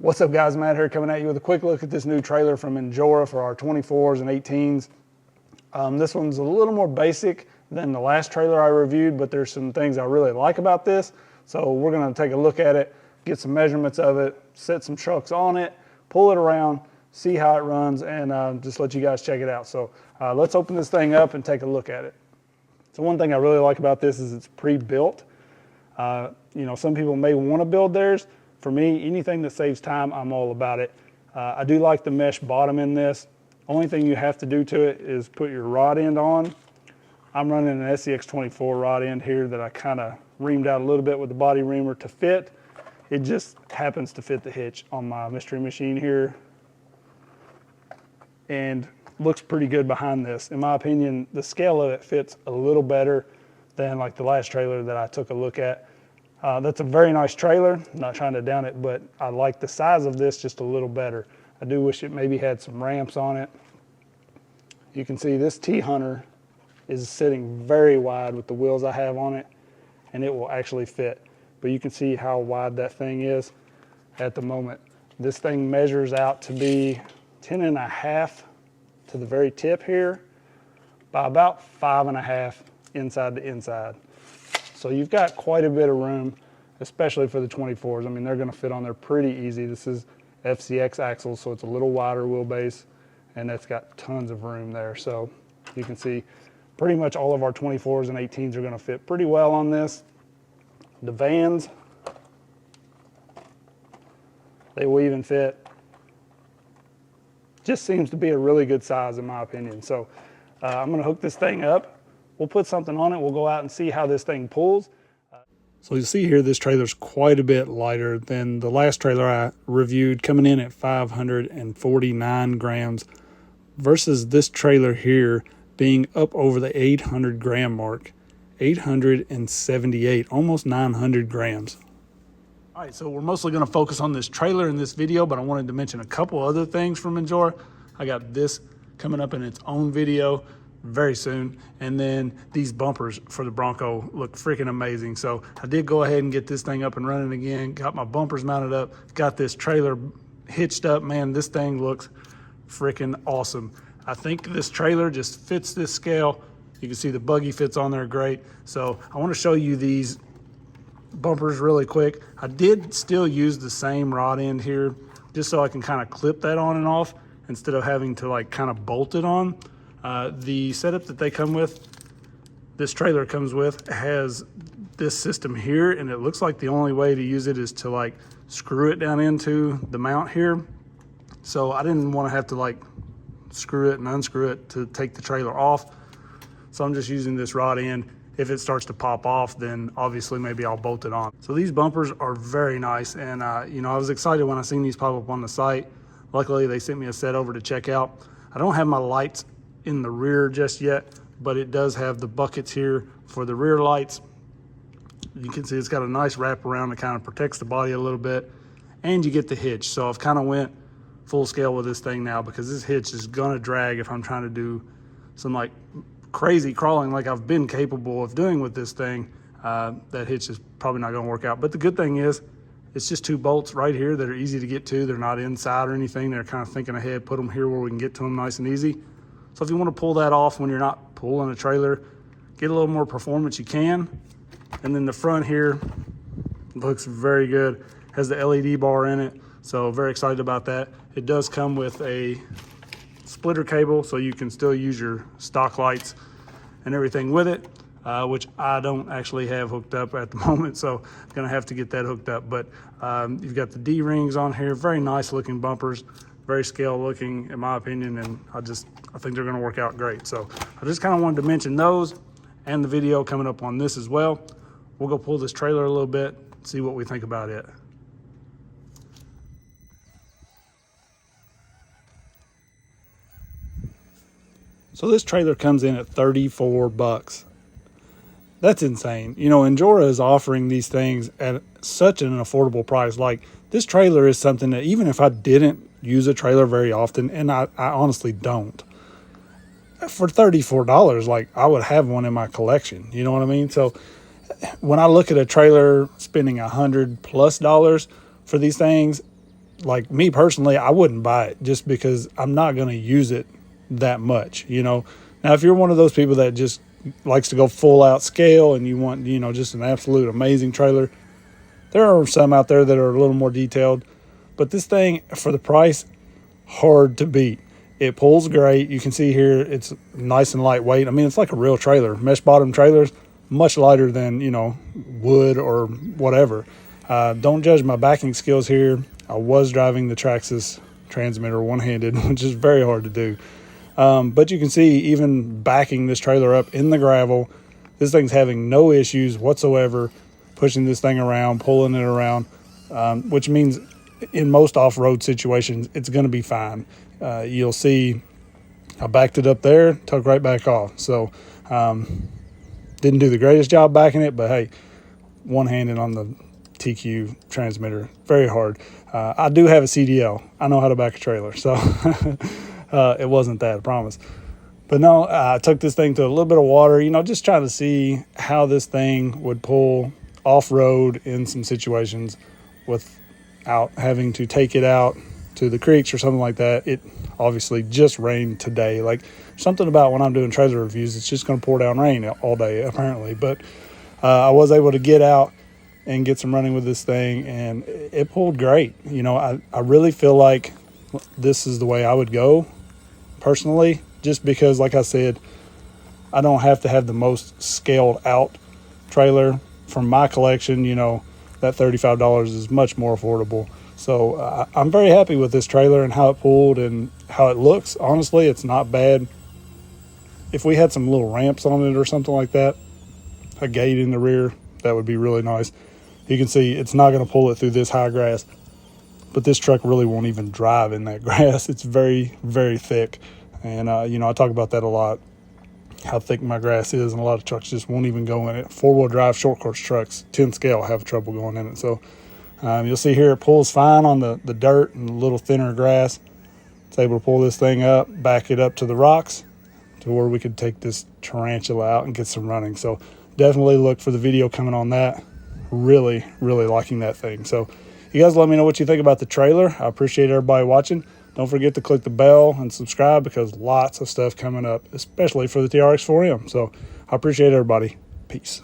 What's up guys, Matt here coming at you with a quick look at this new trailer from Injora for our 24s and 18s. This one's a little more basic than the last trailer I reviewed, but there's some things I really like about this. So we're gonna take a look at it, get some measurements of it, set some trucks on it, pull it around, see how it runs, and just let you guys check it out. So let's open this thing up and take a look at it. So one thing I really like about this is it's pre-built. Some people may want to build theirs. For me, anything that saves time, I'm all about it. I do like the mesh bottom in this. Only thing you have to do to it is put your rod end on. I'm running an SCX24 rod end here that I kind of reamed out a little bit with the body reamer to fit. It just happens to fit the hitch on my mystery machine here. And looks pretty good behind this. In my opinion, the scale of it fits a little better than like the last trailer that I took a look at. That's a very nice trailer. I'm not trying to down it, but I like the size of this just a little better. I do wish it maybe had some ramps on it. You can see this T-Hunter is sitting very wide with the wheels I have on it, and it will actually fit. But you can see how wide that thing is at the moment. This thing measures out to be 10.5 to the very tip here by about 5.5 inside to inside. So you've got quite a bit of room, especially for the 24s. I mean, they're gonna fit on there pretty easy. This is FCX axles, so it's a little wider wheelbase, and that's got tons of room there. So you can see pretty much all of our 24s and 18s are gonna fit pretty well on this. The vans, they will even fit. Just seems to be a really good size in my opinion. So I'm gonna hook this thing up. We'll put something on it. We'll go out and see how this thing pulls. So you see here, this trailer's quite a bit lighter than the last trailer I reviewed, coming in at 549 grams versus this trailer here being up over the 800 gram mark, 878, almost 900 grams. All right, so we're mostly gonna focus on this trailer in this video, but I wanted to mention a couple other things from Injora. I got this coming up in its own video very soon, and then these bumpers for the Bronco look freaking amazing. So I did go ahead and get this thing up and running again, got my bumpers mounted up, got this trailer hitched up. Man, this thing looks freaking awesome. I think this trailer just fits this scale. You can see the buggy fits on there great. So I want to show you these bumpers really quick. I did still use the same rod end here just so I can kind of clip that on and off instead of having to like kind of bolt it on. The setup that they come with, this trailer comes with, has this system here, and it looks like the only way to use it is to like screw it down into the mount here. So I didn't want to have to like screw it and unscrew it to take the trailer off. So I'm just using this rod end. If it starts to pop off, then obviously maybe I'll bolt it on. So these bumpers are very nice, and I was excited when I seen these pop up on the site. Luckily, they sent me a set over to check out. I don't have my lights in the rear just yet, but it does have the buckets here for the rear lights. You can see it's got a nice wrap around that kind of protects the body a little bit, and you get the hitch. So I've kind of went full scale with this thing now, because this hitch is gonna drag if I'm trying to do some like crazy crawling like I've been capable of doing with this thing. That hitch is probably not gonna work out. But the good thing is it's just 2 bolts right here that are easy to get to. They're not inside or anything. They're kind of thinking ahead, put them here where we can get to them nice and easy. So if you want to pull that off when you're not pulling a trailer, get a little more performance, you can. And then the front here looks very good. Has the LED bar in it, so very excited about that. It does come with a splitter cable, so you can still use your stock lights and everything with it, which I don't actually have hooked up at the moment, so I'm gonna have to get that hooked up. But you've got the D-rings on here, very nice looking bumpers, very scale looking in my opinion, and I think they're gonna work out great. So I just kind of wanted to mention those and the video coming up on this as well. We'll go pull this trailer a little bit, see what we think about it. So this trailer comes in at 34 bucks. That's insane. Injora is offering these things at such an affordable price. Like, this trailer is something that even if I didn't use a trailer very often, and I honestly don't, for $34, like, I would have one in my collection. You know what I mean? So when I look at a trailer spending $100+ for these things, like me personally, I wouldn't buy it just because I'm not going to use it that much, you know. Now, if you're one of those people that just likes to go full out scale and you want, you know, just an absolute amazing trailer, there are some out there that are a little more detailed. But this thing, for the price, hard to beat. It pulls great. You can see here it's nice and lightweight. I mean, it's like a real trailer. Mesh bottom trailers, much lighter than, you know, wood or whatever. Don't judge my backing skills here. I was driving the Traxxas transmitter one-handed, which is very hard to do. But you can see even backing this trailer up in the gravel, this thing's having no issues whatsoever pushing this thing around, pulling it around, which means in most off-road situations, it's going to be fine. You'll see I backed it up there, took right back off. So didn't do the greatest job backing it, but hey, one-handed on the TQ transmitter, very hard. I do have a CDL. I know how to back a trailer, so it wasn't that, I promise. But no, I took this thing to a little bit of water, you know, just trying to see how this thing would pull off-road in some situations without having to take it out to the creeks or something like that. It obviously just rained today. Like, something about when I'm doing trailer reviews, it's just going to pour down rain all day, apparently. But I was able to get out and get some running with this thing, and it pulled great. You know, I really feel like this is the way I would go personally, just because, like I said, I don't have to have the most scaled out trailer. From my collection, you know, that $35 is much more affordable. So I'm very happy with this trailer and how it pulled and how it looks. Honestly, it's not bad. If we had some little ramps on it or something like that, a gate in the rear, that would be really nice. You can see it's not going to pull it through this high grass, but this truck really won't even drive in that grass. It's very, very thick. And, you know, I talk about that a lot, how thick my grass is, and a lot of trucks just won't even go in it. Four-wheel drive short course trucks, 10 scale, have trouble going in it. So you'll see here it pulls fine on the dirt and a little thinner grass. It's able to pull this thing up, back it up to the rocks to where we could take this Tarantula out and get some running. So definitely look for the video coming on that. Really, really liking that thing. So you guys let me know what you think about the trailer. I appreciate everybody watching. Don't forget to click the bell and subscribe, because lots of stuff coming up, especially for the TRX4M. So I appreciate everybody. Peace.